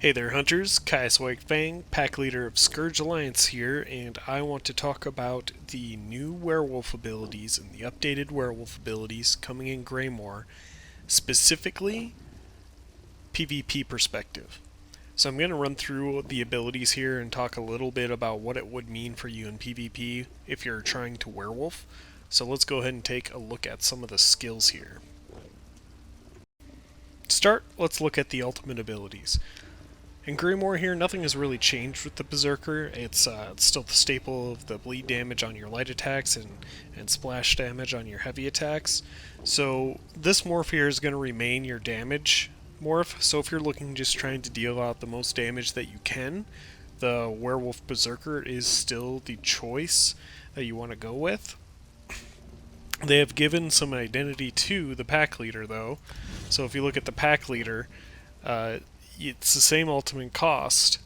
Hey there, hunters. Fang, pack leader of Scourge Alliance here, and I want to talk about the new werewolf abilities and the updated werewolf abilities coming in Greymoor, specifically PvP perspective. So I'm going to run through the abilities here and talk a little bit about what it would mean for you in PvP if you're trying to werewolf. So let's go ahead and take a look at some of the skills here. To start, let's look at the ultimate abilities. In Greymoor here, nothing has really changed with the Berserker. It's still the staple of the bleed damage on your light attacks and splash damage on your heavy attacks. So this morph here is going to remain your damage morph. So if you're looking just trying to deal out the most damage that you can, the Werewolf Berserker is still the choice that you want to go with. They have given some identity to the pack leader though. So if you look at the pack leader, it's the same ultimate cost,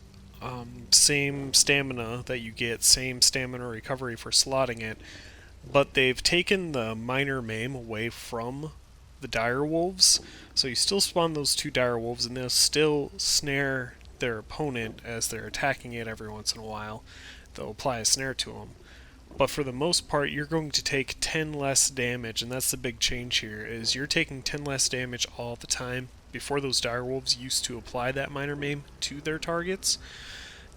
same stamina that you get, same stamina recovery for slotting it, but they've taken the minor maim away from the dire wolves, so you still spawn those two dire wolves and they'll still snare their opponent as they're attacking it every once in a while. They'll apply a snare to them. But for the most part, you're going to take 10 less damage, and that's the big change here, is you're taking 10 less damage all the time. Before, those direwolves used to apply that minor maim to their targets.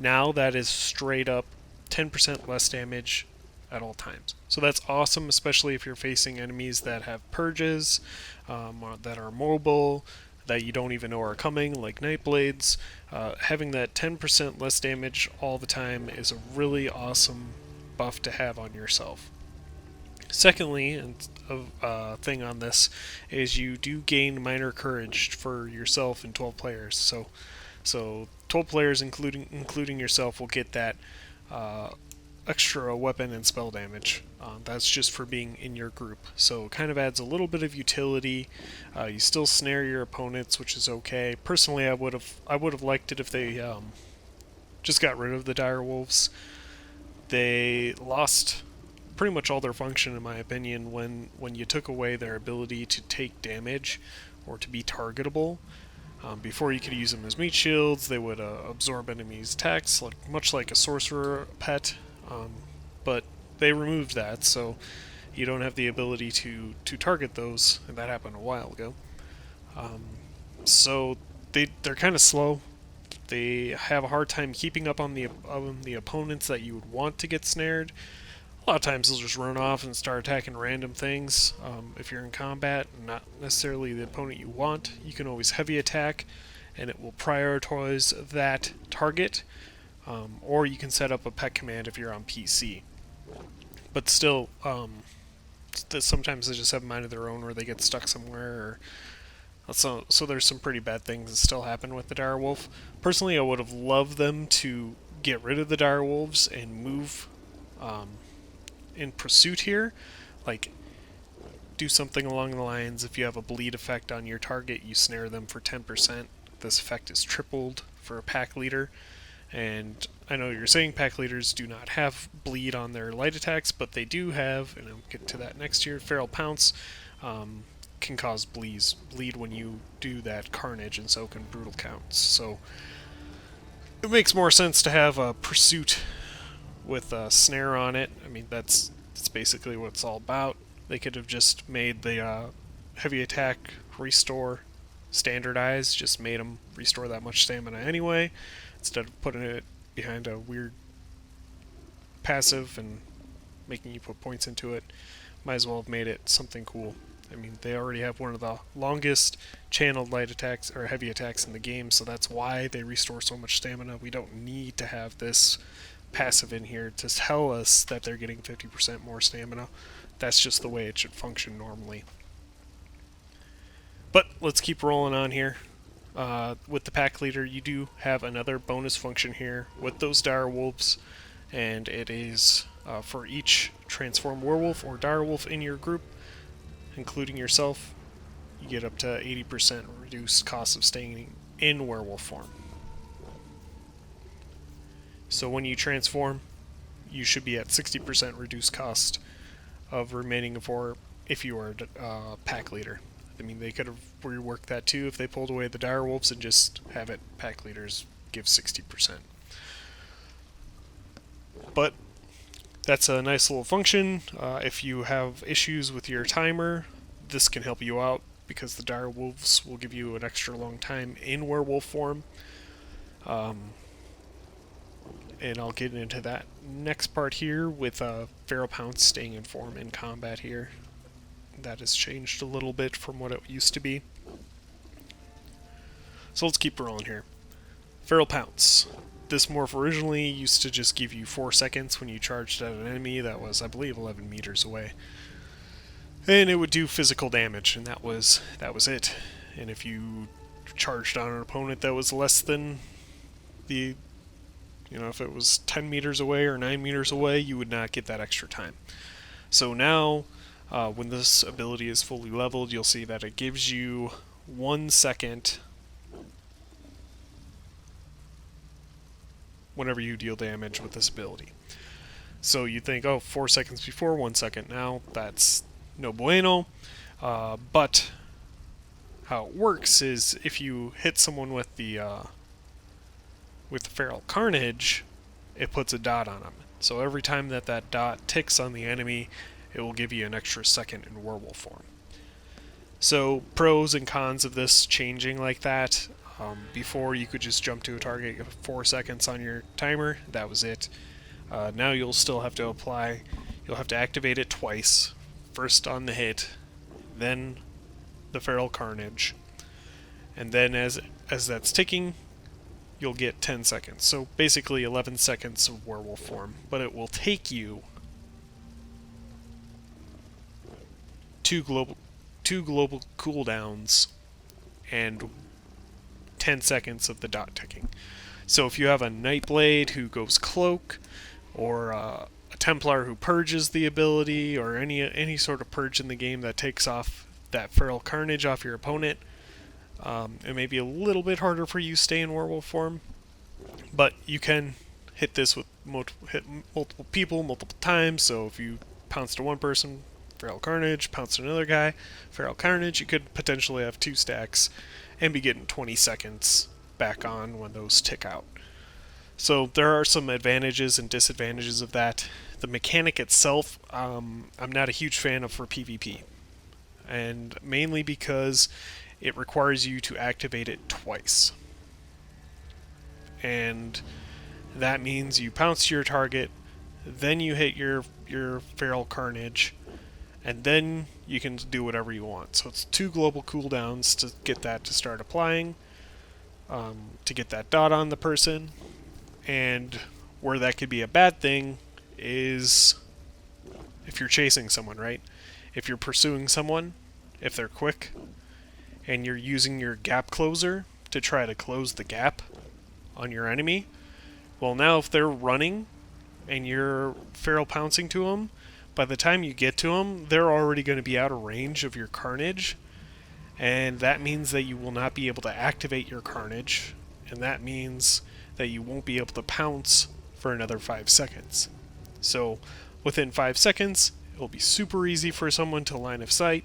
Now that is straight up 10% less damage at all times. So that's awesome, especially if you're facing enemies that have purges, or that are mobile, that you don't even know are coming, like Nightblades. Having that 10% less damage all the time is a really awesome buff to have on yourself. Secondly, and a thing on this is you do gain minor courage for yourself and 12 players. So 12 players, including yourself, will get that extra weapon and spell damage. That's just for being in your group. So it kind of adds a little bit of utility. You still snare your opponents, which is okay. Personally, I would have liked it if they just got rid of the dire wolves. They lost pretty much all their function, in my opinion, when you took away their ability to take damage or to be targetable. Before, you could use them as meat shields. They would absorb enemies' attacks, much like a sorcerer pet. But they removed that, so you don't have the ability to target those, and that happened a while ago. Um, so they're kind of slow. They have a hard time keeping up on the opponents that you would want to get snared. A lot of times they'll just run off and start attacking random things. If you're in combat and not necessarily the opponent you want, you can always heavy attack, and it will prioritize that target. Or you can set up a pet command if you're on PC. But still, sometimes they just have a mind of their own, where they get stuck somewhere, so there's some pretty bad things that still happen with the direwolf. Personally, I would have loved them to get rid of the direwolves and move in pursuit here. Like, do something along the lines, if you have a bleed effect on your target, you snare them for 10%. This effect is tripled for a pack leader. And I know you're saying pack leaders do not have bleed on their light attacks, but they do have, and I'll get to that next year, feral pounce. Can cause bleed when you do that carnage, and so can brutal counts. So it makes more sense to have a pursuit with a snare on it. I mean, that's basically what it's all about. They could have just made the heavy attack restore standardized, just made them restore that much stamina anyway, instead of putting it behind a weird passive and making you put points into it. Might as well have made it something cool. I mean, they already have one of the longest channeled light attacks or heavy attacks in the game, so that's why they restore so much stamina. We don't need to have this passive in here to tell us that they're getting 50% more stamina. That's just the way it should function normally. But let's keep rolling on here. With the pack leader, you do have another bonus function here with those dire wolves, and it is for each transformed werewolf or dire wolf in your group, including yourself, you get up to 80% reduced cost of staying in werewolf form. So when you transform, you should be at 60% reduced cost of remaining for if you are a pack leader. I mean, they could have reworked that too if they pulled away the direwolves and just have it pack leaders give 60%. But that's a nice little function. If you have issues with your timer, this can help you out because the direwolves will give you an extra long time in werewolf form. And I'll get into that next part here with Feral Pounce staying in form in combat here. That has changed a little bit from what it used to be. So let's keep rolling here. Feral Pounce. This morph originally used to just give you 4 seconds when you charged at an enemy that was, I believe, 11 meters away. And it would do physical damage, and that was it. And if you charged on an opponent that was less than the, if it was 10 meters away or 9 meters away, you would not get that extra time. So now, when this ability is fully leveled, you'll see that it gives you 1 second whenever you deal damage with this ability. So you think, oh, 4 seconds before, 1 second now, that's no bueno. But how it works is if you hit someone with the Feral Carnage, it puts a dot on them. So every time that dot ticks on the enemy, it will give you an extra second in werewolf form. So pros and cons of this changing like that. Before you could just jump to a target, 4 seconds on your timer, that was it. Now you'll still have to you'll have to activate it twice. First on the hit, then the Feral Carnage. And then as that's ticking, you'll get 10 seconds. So basically 11 seconds of werewolf form. But it will take you two global cooldowns and 10 seconds of the dot ticking. So if you have a Nightblade who goes Cloak, or a Templar who purges the ability, or any sort of purge in the game that takes off that Feral Carnage off your opponent, it may be a little bit harder for you to stay in werewolf form, but you can hit this with multiple people multiple times. So if you pounce to one person, Feral Carnage, pounce to another guy, Feral Carnage, you could potentially have 2 stacks and be getting 20 seconds back on when those tick out. So there are some advantages and disadvantages of that. The mechanic itself, I'm not a huge fan of for PvP, and mainly because it requires you to activate it twice. And that means you pounce to your target, then you hit your Feral Carnage, and then you can do whatever you want. So it's 2 global cooldowns to get that to start applying, to get that dot on the person. And where that could be a bad thing is if you're chasing someone, right? If you're pursuing someone, if they're quick, and you're using your gap closer to try to close the gap on your enemy, well, now if they're running and you're feral pouncing to them, by the time you get to them, they're already going to be out of range of your Carnage, and that means that you will not be able to activate your Carnage, and that means that you won't be able to pounce for another 5 seconds. So within 5 seconds, it'll be super easy for someone to line of sight,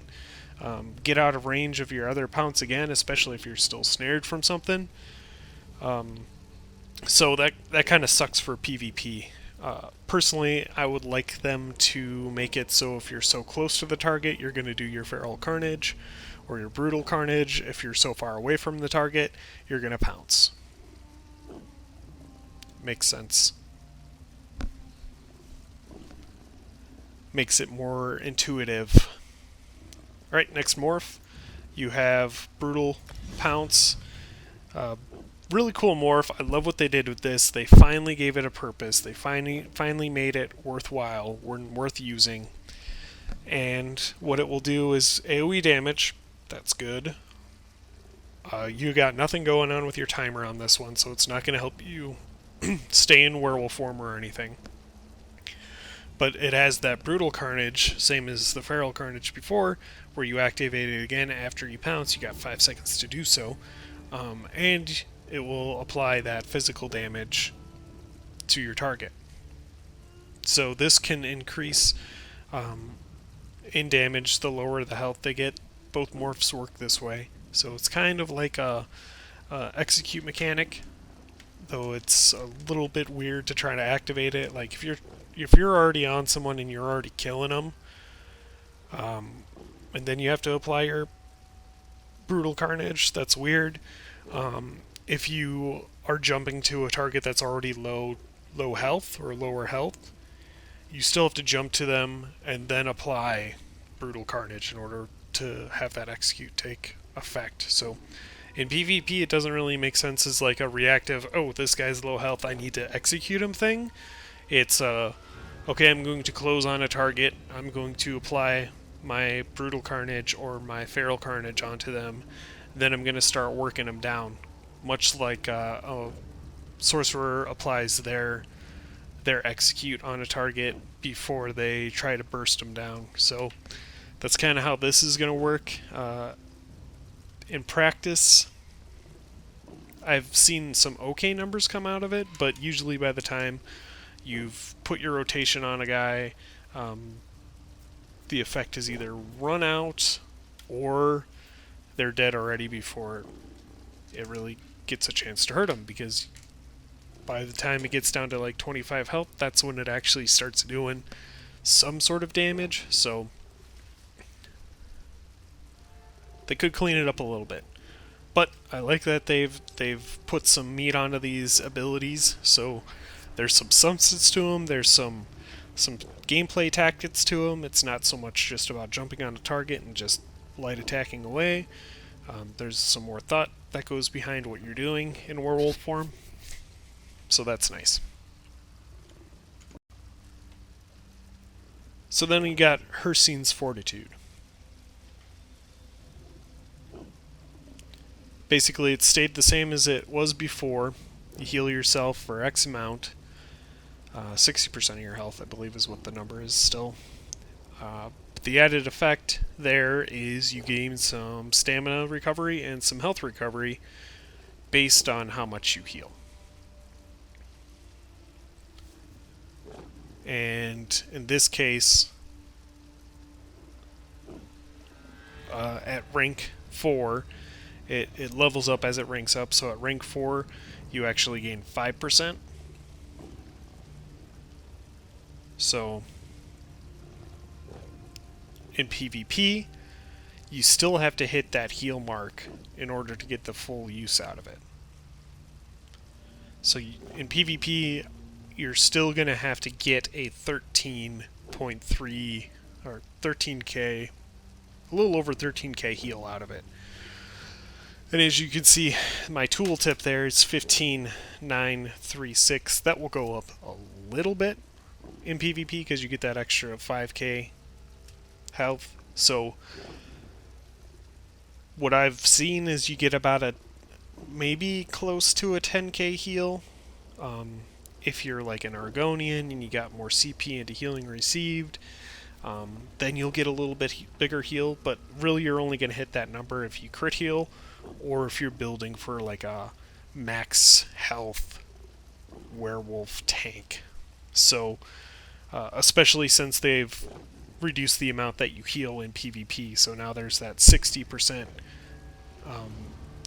get out of range of your other pounce again, especially if you're still snared from something. So that kind of sucks for PvP. Personally, I would like them to make it so if you're so close to the target, you're going to do your Feral Carnage or your Brutal Carnage. If you're so far away from the target, you're going to pounce. Makes sense. Makes it more intuitive. Alright, next morph. You have Brutal Pounce. Really cool morph. I love what they did with this. They finally gave it a purpose. They finally made it worthwhile, worth using. And what it will do is AoE damage. That's good. You got nothing going on with your timer on this one, so it's not going to help you stay in werewolf form or anything. But it has that Brutal Carnage, same as the Feral Carnage before, where you activate it again after you pounce. You got 5 seconds to do so. And it will apply that physical damage to your target. So this can increase in damage the lower the health they get. both morphs work this way. So it's kind of like a execute mechanic, though it's a little bit weird to try to activate it. Like if you're already on someone and you're already killing them, and then you have to apply your brutal carnage, that's weird. If you are jumping to a target that's already low health or lower health, you still have to jump to them and then apply brutal carnage in order to have that execute take effect. So in PvP, it doesn't really make sense as like a reactive, oh, this guy's low health, I need to execute him thing. It's okay, I'm going to close on a target, I'm going to apply my brutal carnage or my feral carnage onto them, then I'm going to start working them down. Much like a sorcerer applies their execute on a target before they try to burst them down. So that's kind of how this is going to work. In practice, I've seen some okay numbers come out of it, but usually by the time you've put your rotation on a guy, the effect is either run out or they're dead already before it really gets a chance to hurt them, because by the time it gets down to like 25 health, that's when it actually starts doing some sort of damage. So they could clean it up a little bit. But I like that they've put some meat onto these abilities, so there's some substance to them, there's some gameplay tactics to them. It's not so much just about jumping on a target and just light attacking away. There's some more thought that goes behind what you're doing in werewolf form, so that's nice. So then we got Hircine's Fortitude. Basically, it stayed the same as it was before. You heal yourself for X amount. 60% of your health, I believe, is what the number is still. The added effect there is you gain some stamina recovery and some health recovery based on how much you heal. And in this case, at rank 4, it levels up as it ranks up, so at rank 4 you actually gain 5%. So in PvP, you still have to hit that heal mark in order to get the full use out of it. So in PvP, you're still going to have to get a 13.3 or 13k, a little over 13k heal out of it. And as you can see, my tooltip there is 15,936. That will go up a little bit in PvP because you get that extra 5k health. So what I've seen is you get about a maybe close to a 10k heal. If you're like an Argonian and you got more CP into healing received, then you'll get a little bit bigger heal, but really you're only going to hit that number if you crit heal or if you're building for like a max health werewolf tank. So especially since they've reduced the amount that you heal in PvP, so now there's that 60%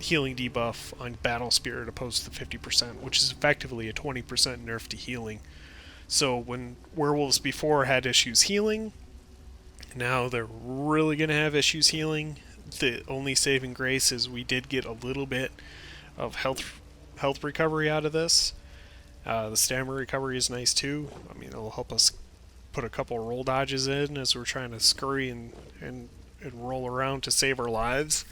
healing debuff on Battle Spirit opposed to 50%, which is effectively a 20% nerf to healing. So when werewolves before had issues healing, now they're really going to have issues healing. The only saving grace is we did get a little bit of health recovery out of this. The stamina recovery is nice too. I mean, it'll help us put a couple roll dodges in as we're trying to scurry and roll around to save our lives.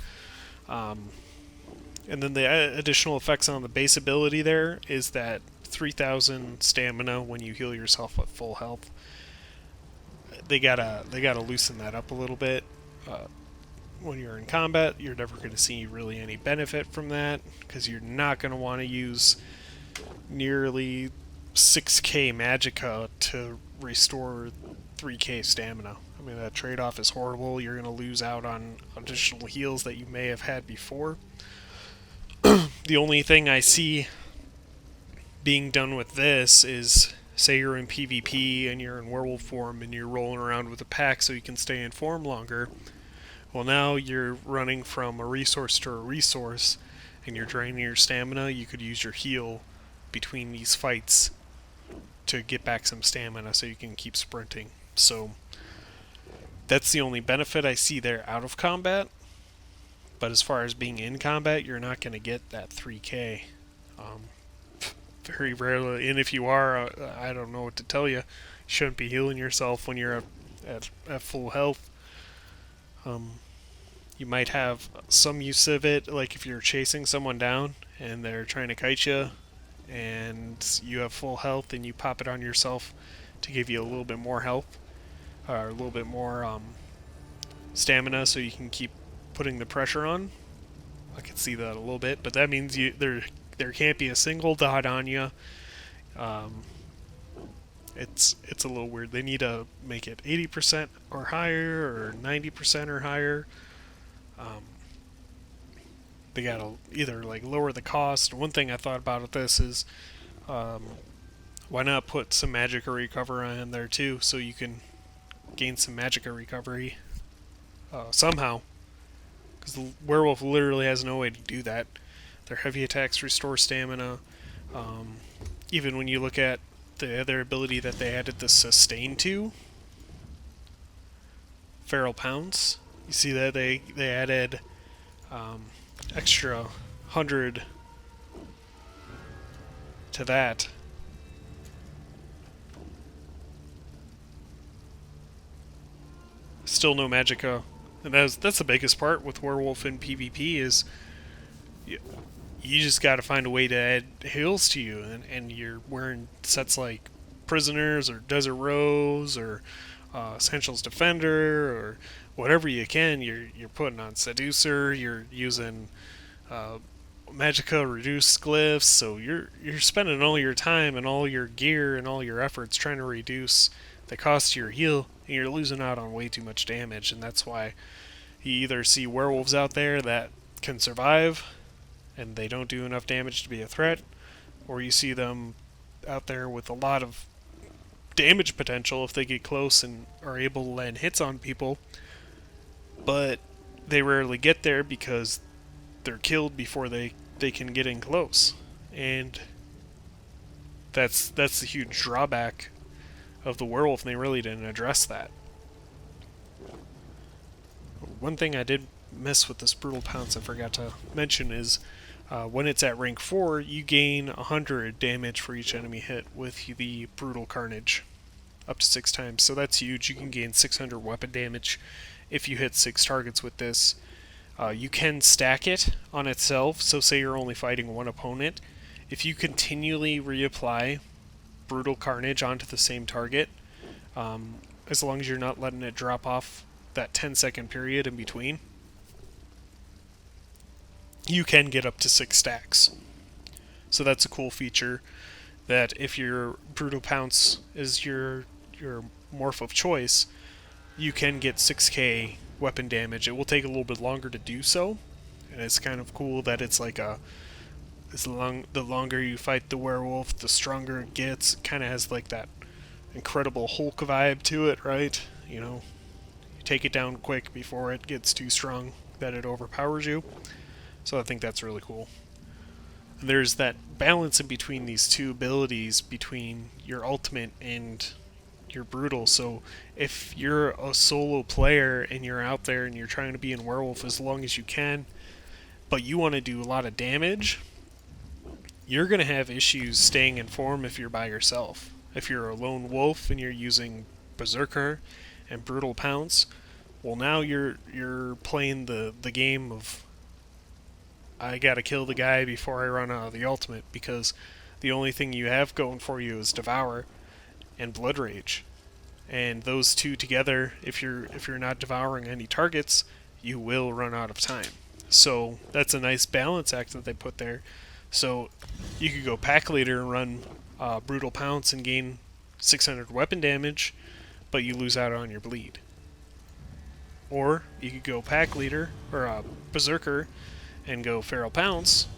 And then the additional effects on the base ability there is that 3,000 stamina when you heal yourself at full health. They gotta loosen that up a little bit. When you're in combat, you're never going to see really any benefit from that because you're not going to want to use nearly 6k magicka to restore 3k stamina. I mean, that trade-off is horrible. You're going to lose out on additional heals that you may have had before. The only thing I see being done with this is, say you're in PvP and you're in werewolf form and you're rolling around with a pack so you can stay in form longer. Well, now you're running from a resource to a resource, and you're draining your stamina. You could use your heal between these fights to get back some stamina so you can keep sprinting. So that's the only benefit I see there out of combat. But as far as being in combat, you're not going to get that 3k. Um, Very rarely, and if you are, I don't know what to tell you. You shouldn't be healing yourself when you're at full health. Um, you might have some use of it, like if you're chasing someone down and they're trying to kite you, and you have full health, and you pop it on yourself to give you a little bit more health, or a little bit more stamina, so you can keep putting the pressure on. I can see that a little bit, but that means there can't be a single dot on you. Um, it's a little weird. They need to make it 80% or higher, or 90% or higher. Um, they gotta either like lower the cost. One thing I thought about with this is, um, why not put some magicka recovery on there too, so you can gain some magicka recovery somehow. Because the werewolf literally has no way to do that. Their heavy attacks restore stamina. Even when you look at the other ability that they added the sustain to, feral pounce, you see that they added extra 100 to that. Still no magicka. And that's the biggest part with werewolf in PvP is you just got to find a way to add heals to you, and you're wearing sets like Prisoners or Desert Rose or Essentials Defender or whatever you can. You're putting on Seducer. You're using Magicka reduced glyphs. So you're spending all your time and all your gear and all your efforts trying to reduce the cost of your heal, and you're losing out on way too much damage. And that's why you either see werewolves out there that can survive and they don't do enough damage to be a threat, or you see them out there with a lot of damage potential if they get close and are able to land hits on people, but they rarely get there because they're killed before they can get in close. And that's the huge drawback of the werewolf, and they really didn't address that. One thing I did miss with this brutal pounce I forgot to mention is when it's at rank 4, you gain 100 damage for each enemy hit with the brutal carnage, up to 6 times. So that's huge. You can gain 600 weapon damage if you hit 6 targets with this. You can stack it on itself, so say you're only fighting one opponent. If you continually reapply brutal carnage onto the same target, as long as you're not letting it drop off that 10-second period in between, you can get up to 6 stacks. So that's a cool feature, that if your brutal pounce is your morph of choice, you can get 6k weapon damage. It will take a little bit longer to do so, and it's kind of cool that it's like the longer you fight the werewolf, the stronger it gets. It kind of has like that Incredible Hulk vibe to it, right? You know, you take it down quick before it gets too strong that it overpowers you. So I think that's really cool. And there's that balance in between these two abilities, between your ultimate and your brutal. So if you're a solo player and you're out there and you're trying to be in werewolf as long as you can, but you want to do a lot of damage, you're going to have issues staying in form if you're by yourself. If you're a lone wolf and you're using berserker and brutal pounce, well, now you're playing the game of, I gotta kill the guy before I run out of the ultimate, because the only thing you have going for you is Devour and Blood Rage. And those two together, if you're not devouring any targets, you will run out of time. So that's a nice balance act that they put there. So you could go pack leader and run brutal pounce and gain 600 weapon damage, but you lose out on your bleed. Or you could go pack leader or berserker and go feral pounce,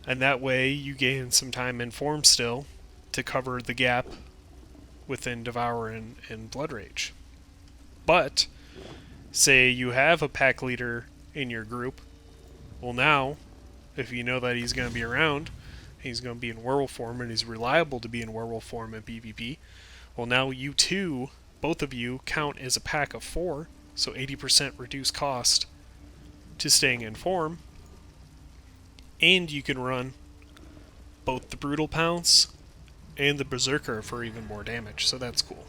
and that way you gain some time in form still to cover the gap within Devour and Blood Rage. But Say you have a pack leader in your group. Well, now, if you know that he's going to be around, he's going to be in werewolf form, and he's reliable to be in werewolf form in PvP, well, now you two, both of you, count as a pack of 4, so 80% reduced cost to staying in form, and you can run both the Brutal Pounce and the Berserker for even more damage, so that's cool.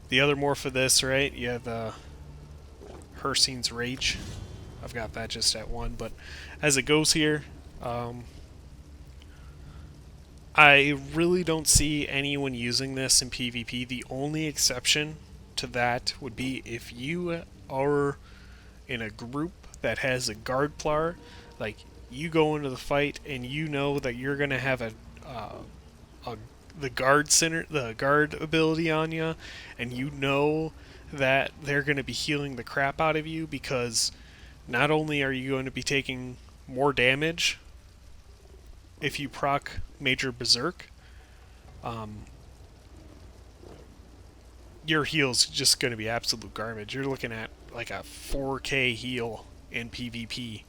The other morph of this, right, you have the Hircine's Rage. I've got that just at 1, but as it goes here, I really don't see anyone using this in PvP. The only exception to that would be if you are in a group that has a guard plar, like you go into the fight and you know that you're gonna have the guard ability on you, and you know that they're gonna be healing the crap out of you, because not only are you going to be taking more damage if you proc Major Berserk, your heal's just going to be absolute garbage. You're looking at like a 4k heal in PvP.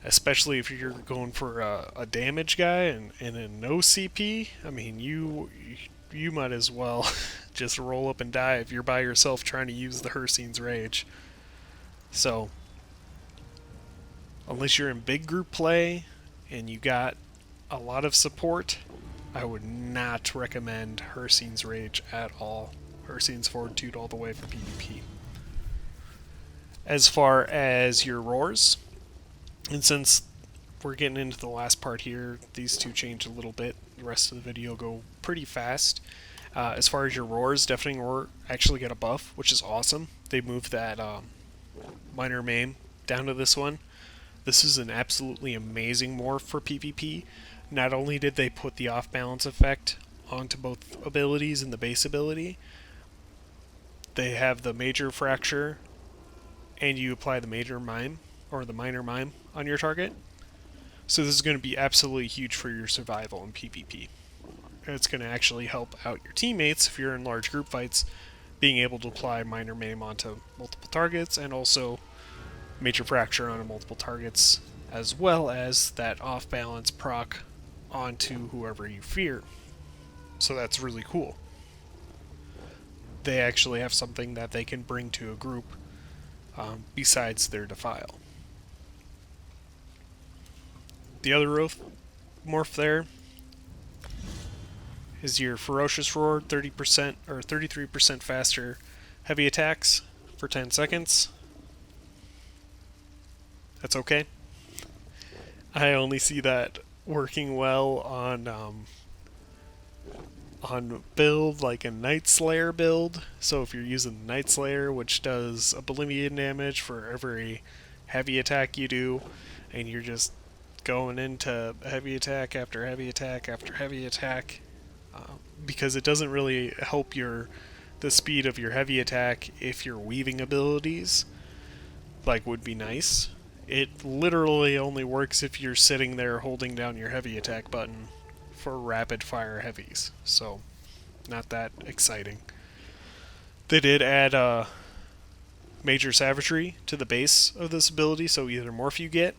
Especially if you're going for a damage guy and a no CP. I mean, you might as well just roll up and die if you're by yourself trying to use the Hircine's Rage. So, unless you're in big group play and you got a lot of support, I would not recommend Hircine's Rage at all. Hircine's Fortitude all the way for PvP. As far as your roars, and since we're getting into the last part here, these two change a little bit. The rest of the video go pretty fast. As far as your roars, Deafening Roar actually get a buff, which is awesome. They moved that minor maim down to this one. This is an absolutely amazing morph for PvP. Not only did they put the off-balance effect onto both abilities and the base ability, they have the major fracture, and you apply the major mime, or the minor mime, on your target. So this is going to be absolutely huge for your survival in PvP. And it's going to actually help out your teammates if you're in large group fights, being able to apply minor maim onto multiple targets, and also major fracture onto multiple targets, as well as that off-balance proc onto whoever you fear. So that's really cool. They actually have something that they can bring to a group besides their Defile. The other morph there is your Ferocious Roar, 30% or 33% faster heavy attacks for 10 seconds. That's okay. I only see that working well on build like a Night Slayer build. So if you're using Night Slayer, which does oblivion damage for every heavy attack you do, and you're just going into heavy attack after heavy attack after heavy attack, because it doesn't really help the speed of your heavy attack if you're weaving abilities, like would be nice. It literally only works if you're sitting there holding down your heavy attack button for rapid fire heavies, so not that exciting. They did add Major Savagery to the base of this ability, so either morph you get,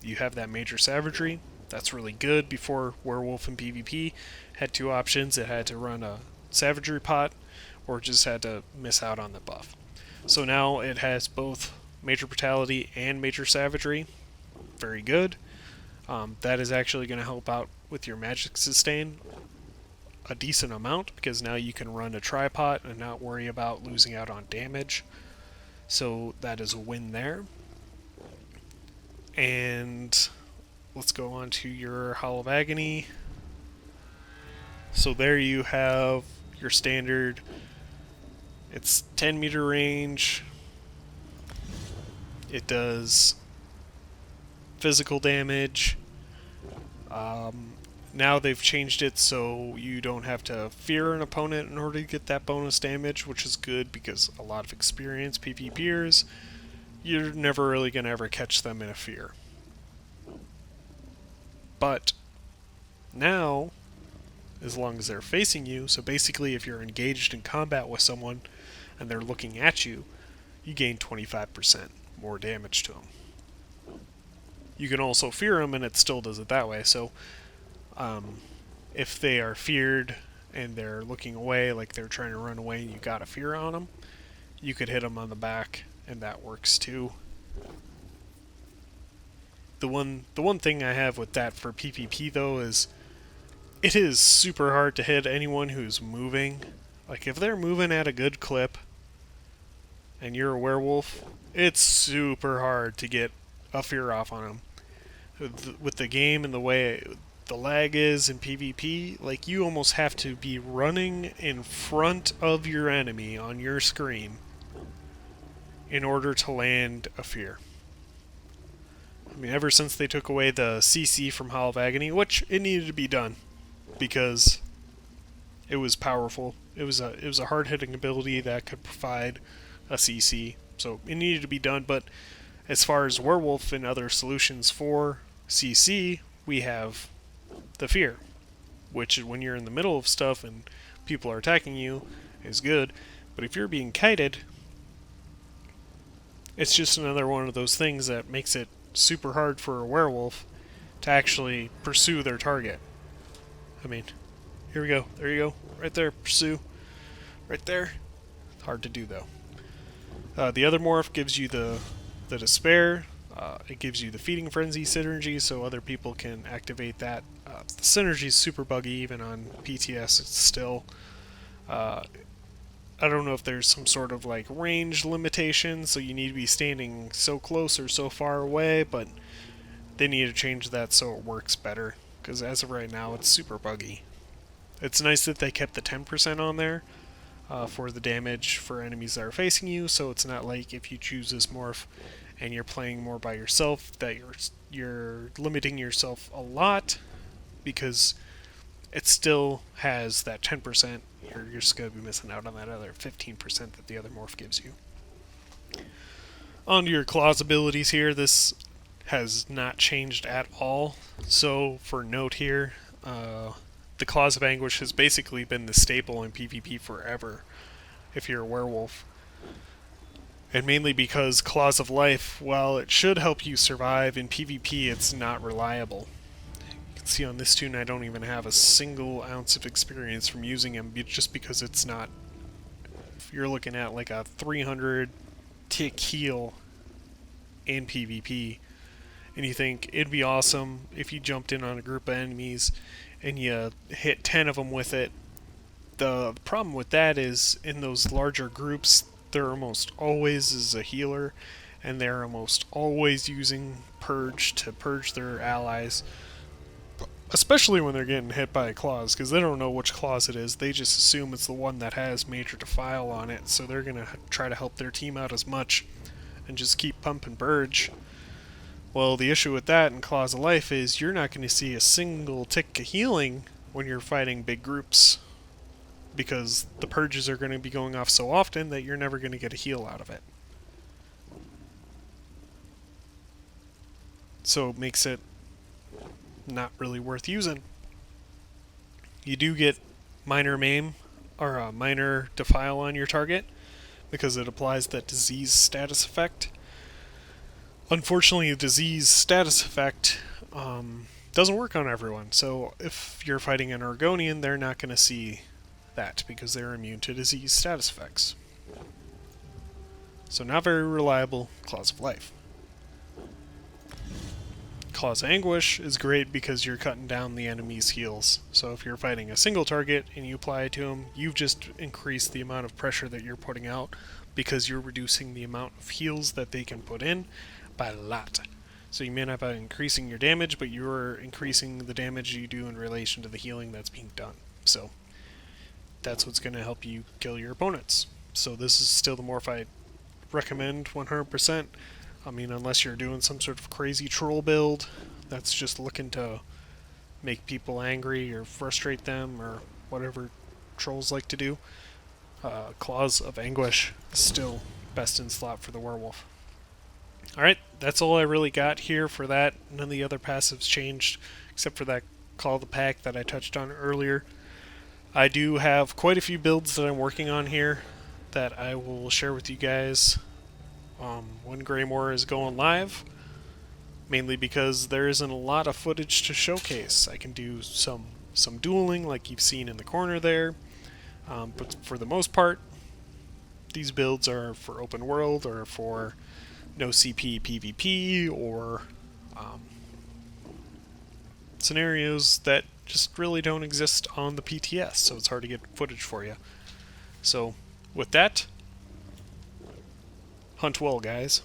you have that Major Savagery. That's really good. Before, Werewolf in PvP had two options. It had to run a Savagery pot, or just had to miss out on the buff. So now it has both Major Brutality and Major Savagery. Very good. That is actually going to help out with your magic sustain a decent amount, because now you can run a tripod and not worry about losing out on damage. So that is a win there. And let's go on to your Howl of Agony. So there you have your standard. It's 10 meter range. It does physical damage. Now they've changed it so you don't have to fear an opponent in order to get that bonus damage, which is good because a lot of experienced PvPers, you're never really going to ever catch them in a fear. But now, as long as they're facing you, so basically if you're engaged in combat with someone, and they're looking at you, you gain 25% more damage to them. You can also fear them, and it still does it that way. So if they are feared and they're looking away, like they're trying to run away, and you got a fear on them, you could hit them on the back, and that works too. The one thing I have with that for PvP though is it is super hard to hit anyone who's moving. Like if they're moving at a good clip and you're a werewolf, it's super hard to get a fear off on them. With the game and the way the lag is in PvP, like you almost have to be running in front of your enemy on your screen in order to land a fear. I mean, ever since they took away the CC from Howl of Agony, which it needed to be done because it was powerful. It was a hard-hitting ability that could provide a CC, so it needed to be done. But as far as Werewolf and other solutions for CC, we have the fear, which when you're in the middle of stuff and people are attacking you, is good. But if you're being kited, it's just another one of those things that makes it super hard for a werewolf to actually pursue their target. I mean, here we go. There you go. Right there. Pursue. Right there. Hard to do, though. The other morph gives you the despair. It gives you the feeding frenzy synergy, so other people can activate that. The synergy is super buggy, even on PTS. It's still... I don't know if there's some sort of like range limitation, so you need to be standing so close or so far away, but they need to change that so it works better, because as of right now it's super buggy. It's nice that they kept the 10% on there for the damage for enemies that are facing you, so it's not like if you choose this morph and you're playing more by yourself that you're limiting yourself a lot, because it still has that 10%. You're just going to be missing out on that other 15% that the other morph gives you. On to your claws abilities here, this has not changed at all. So for note here, the Claws of Anguish has basically been the staple in PvP forever if you're a werewolf. And mainly because Claws of Life, while it should help you survive, in PvP it's not reliable. See on this tune I don't even have a single ounce of experience from using him just because it's not... If you're looking at like a 300 tick heal in PvP and you think it'd be awesome if you jumped in on a group of enemies and you hit 10 of them with it. The problem with that is in those larger groups there almost always is a healer, and they're almost always using Purge to purge their allies. Especially when they're getting hit by claws, because they don't know which claws it is. They just assume it's the one that has Major Defile on it, so they're going to try to help their team out as much and just keep pumping Purge. Well, the issue with that in Claws of Life is you're not going to see a single tick of healing when you're fighting big groups, because the Purges are going to be going off so often that you're never going to get a heal out of it. So it makes it not really worth using. You do get minor maim or a minor defile on your target because it applies that disease status effect. Unfortunately, the disease status effect doesn't work on everyone, so if you're fighting an Argonian, they're not going to see that because they're immune to disease status effects. So not very reliable Claws of Life. Claws of Anguish is great because you're cutting down the enemy's heals. So if you're fighting a single target and you apply it to them, you've just increased the amount of pressure that you're putting out because you're reducing the amount of heals that they can put in by a lot. So you may not be increasing your damage, but you're increasing the damage you do in relation to the healing that's being done. So that's what's going to help you kill your opponents. So this is still the morph I recommend 100%. I mean, unless you're doing some sort of crazy troll build that's just looking to make people angry or frustrate them or whatever trolls like to do, Claws of Anguish is still best in slot for the werewolf. Alright, that's all I really got here for that. None of the other passives changed except for that Call of the Pack that I touched on earlier. I do have quite a few builds that I'm working on here that I will share with you guys when Greymoor is going live, mainly because there isn't a lot of footage to showcase. I can do some dueling like you've seen in the corner there, but for the most part, these builds are for open world or for no CP PvP or scenarios that just really don't exist on the PTS, so it's hard to get footage for you. So with that, hunt well, guys.